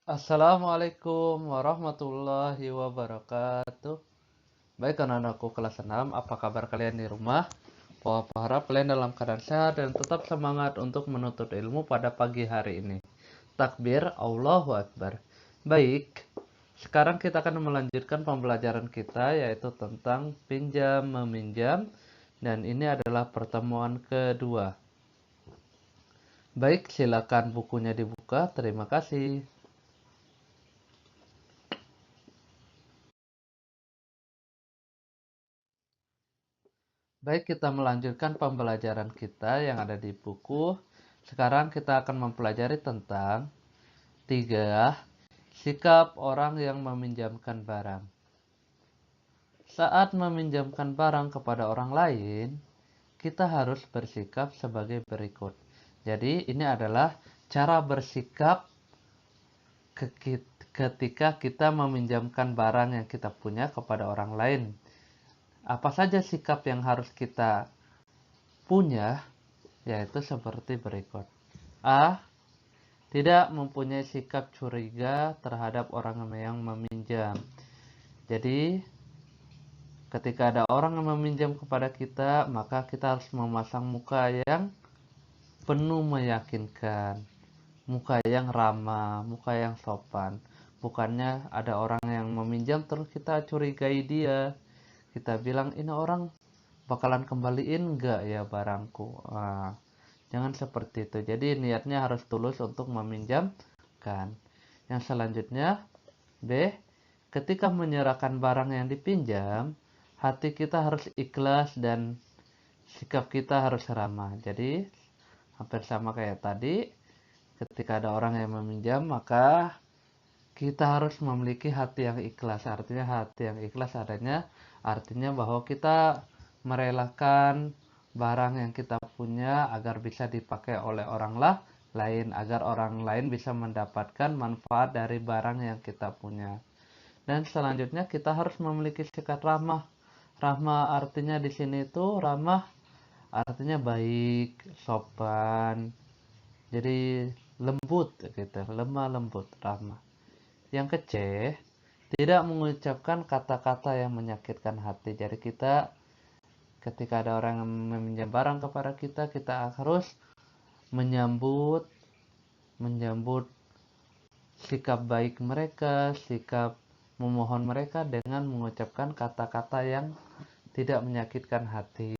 Assalamualaikum warahmatullahi wabarakatuh. Baik anak-anakku kelas 6, apa kabar kalian di rumah? Papa harap kalian dalam keadaan sehat dan tetap semangat untuk menuntut ilmu pada pagi hari ini. Takbir, Allahu Akbar. Baik, sekarang kita akan melanjutkan pembelajaran kita yaitu tentang pinjam meminjam, dan ini adalah pertemuan kedua. Baik, silakan bukunya dibuka. Terima kasih. Baik, kita melanjutkan pembelajaran kita yang ada di buku. Sekarang kita akan mempelajari tentang 3 sikap orang yang meminjamkan barang. Saat meminjamkan barang kepada orang lain, kita harus bersikap sebagai berikut. Jadi, ini adalah cara bersikap ketika kita meminjamkan barang yang kita punya kepada orang lain. Apa saja sikap yang harus kita punya? Yaitu seperti berikut. A. Tidak mempunyai sikap curiga terhadap orang yang meminjam. Jadi, ketika ada orang yang meminjam kepada kita, maka kita harus memasang muka yang penuh meyakinkan, muka yang ramah, muka yang sopan. Bukannya ada orang yang meminjam terus kita curigai dia. Kita bilang, ini orang bakalan kembaliin enggak ya barangku. Jangan seperti itu. Jadi niatnya harus tulus untuk meminjamkan. Yang selanjutnya, B. Ketika menyerahkan barang yang dipinjam, hati kita harus ikhlas dan sikap kita harus ramah. Jadi hampir sama kayak tadi. Ketika ada orang yang meminjam, maka kita harus memiliki hati yang ikhlas. Artinya hati yang ikhlas artinya bahwa kita merelakan barang yang kita punya agar bisa dipakai oleh orang lain, agar orang lain bisa mendapatkan manfaat dari barang yang kita punya. Dan selanjutnya kita harus memiliki sikap ramah. Ramah artinya di sini itu ramah artinya baik, sopan. Jadi lembut gitu, lemah lembut, ramah. Yang ke C, tidak mengucapkan kata-kata yang menyakitkan hati. Jadi kita ketika ada orang yang meminjam barang kepada kita, kita harus menyambut menyambut sikap baik mereka, sikap memohon mereka dengan mengucapkan kata-kata yang tidak menyakitkan hati.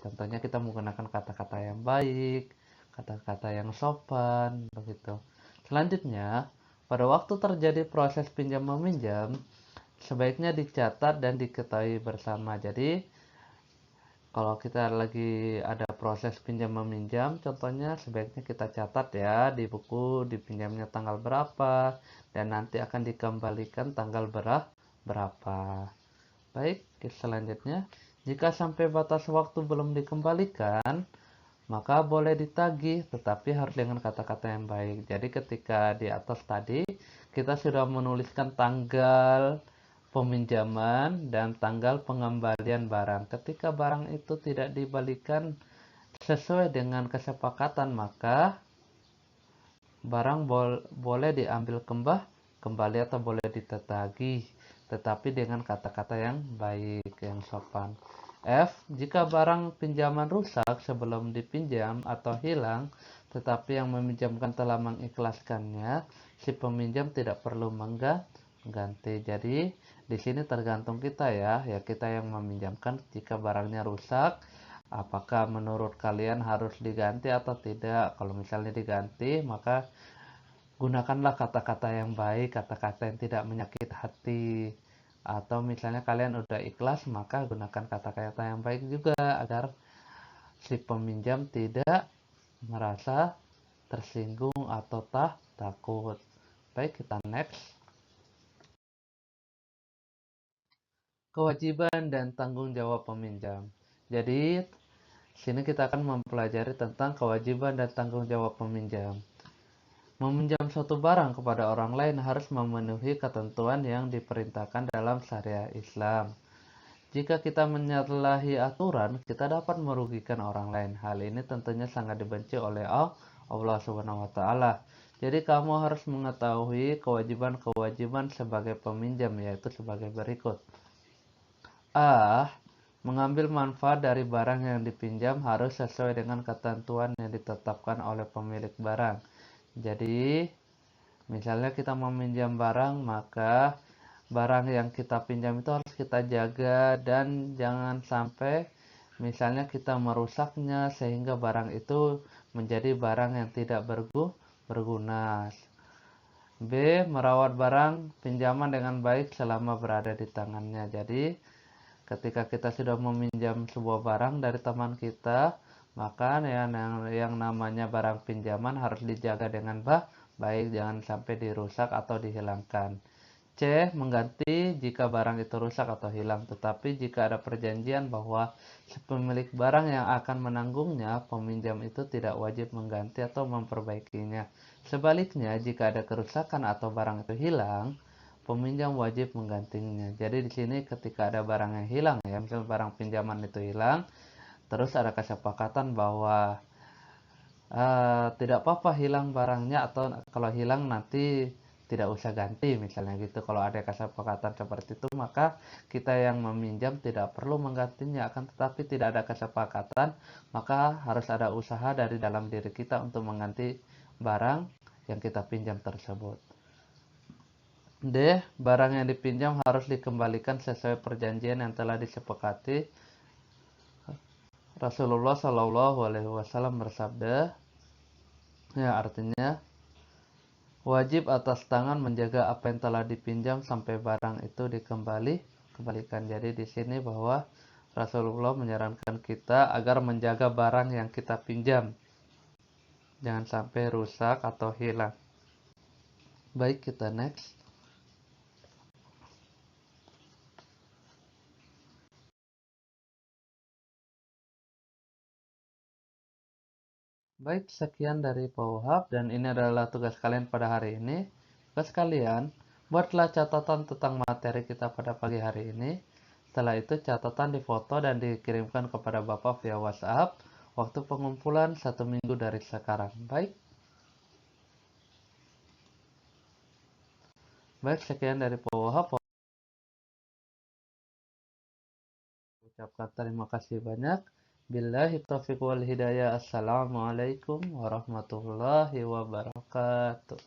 Contohnya kita menggunakan kata-kata yang baik, kata-kata yang sopan, begitu. Selanjutnya, pada waktu terjadi proses pinjam meminjam, sebaiknya dicatat dan diketahui bersama. Jadi, kalau kita lagi ada proses pinjam meminjam, contohnya sebaiknya kita catat ya di buku dipinjamnya tanggal berapa dan nanti akan dikembalikan tanggal berapa. Baik, selanjutnya, jika sampai batas waktu belum dikembalikan, maka boleh ditagih, tetapi harus dengan kata-kata yang baik. Jadi ketika di atas tadi, kita sudah menuliskan tanggal peminjaman dan tanggal pengembalian barang. Ketika barang itu tidak dibalikan sesuai dengan kesepakatan, maka barang boleh diambil kembali atau boleh ditetagih, tetapi dengan kata-kata yang baik, yang sopan. F. Jika barang pinjaman rusak sebelum dipinjam atau hilang, tetapi yang meminjamkan telah mengikhlaskannya, si peminjam tidak perlu mengganti. Jadi di sini tergantung kita ya kita yang meminjamkan. Jika barangnya rusak, apakah menurut kalian harus diganti atau tidak? Kalau misalnya diganti, maka gunakanlah kata-kata yang baik, kata-kata yang tidak menyakit hati. Atau misalnya kalian udah ikhlas, maka gunakan kata-kata yang baik juga agar si peminjam tidak merasa tersinggung atau takut. Baik, kita next. Kewajiban dan tanggung jawab peminjam. Jadi, sini kita akan mempelajari tentang kewajiban dan tanggung jawab peminjam. Meminjam suatu barang kepada orang lain harus memenuhi ketentuan yang diperintahkan dalam syariat Islam. Jika kita menyalahi aturan, kita dapat merugikan orang lain. Hal ini tentunya sangat dibenci oleh Allah Subhanahu wa taala. Jadi kamu harus mengetahui kewajiban-kewajiban sebagai peminjam, yaitu sebagai berikut. A. Mengambil manfaat dari barang yang dipinjam harus sesuai dengan ketentuan yang ditetapkan oleh pemilik barang. Jadi, misalnya kita meminjam barang, maka barang yang kita pinjam itu harus kita jaga dan jangan sampai misalnya kita merusaknya sehingga barang itu menjadi barang yang tidak berguna. B. Merawat barang pinjaman dengan baik selama berada di tangannya. Jadi, ketika kita sudah meminjam sebuah barang dari teman kita, maka yang namanya barang pinjaman harus dijaga dengan baik, jangan sampai dirusak atau dihilangkan. C. Mengganti jika barang itu rusak atau hilang. Tetapi jika ada perjanjian bahwa si pemilik barang yang akan menanggungnya, peminjam itu tidak wajib mengganti atau memperbaikinya. Sebaliknya, jika ada kerusakan atau barang itu hilang, peminjam wajib menggantinya. Jadi di sini ketika ada barang yang hilang, ya, misalnya barang pinjaman itu hilang, terus ada kesepakatan bahwa tidak apa-apa hilang barangnya, atau kalau hilang nanti tidak usah ganti misalnya gitu. Kalau ada kesepakatan seperti itu, maka kita yang meminjam tidak perlu menggantinya. Akan tetapi tidak ada kesepakatan, maka harus ada usaha dari dalam diri kita untuk mengganti barang yang kita pinjam tersebut. D. Barang yang dipinjam harus dikembalikan sesuai perjanjian yang telah disepakati. Rasulullah Shallallahu Alaihi Wasallam bersabda, ya, artinya wajib atas tangan menjaga apa yang telah dipinjam sampai barang itu dikembalikan. Jadi di sini bahwa Rasulullah menyarankan kita agar menjaga barang yang kita pinjam, jangan sampai rusak atau hilang. Baik, kita next. Baik, sekian dari Pak Wahab, dan ini adalah tugas kalian pada hari ini. Tugas kalian, buatlah catatan tentang materi kita pada pagi hari ini. Setelah itu catatan difoto dan dikirimkan kepada Bapak via WhatsApp. Waktu pengumpulan 1 minggu dari sekarang. Baik, sekian dari Pak Wahab. Ucapkan terima kasih banyak. Billahi taufiq wal hidayah. Assalamualaikum warahmatullahi wabarakatuh.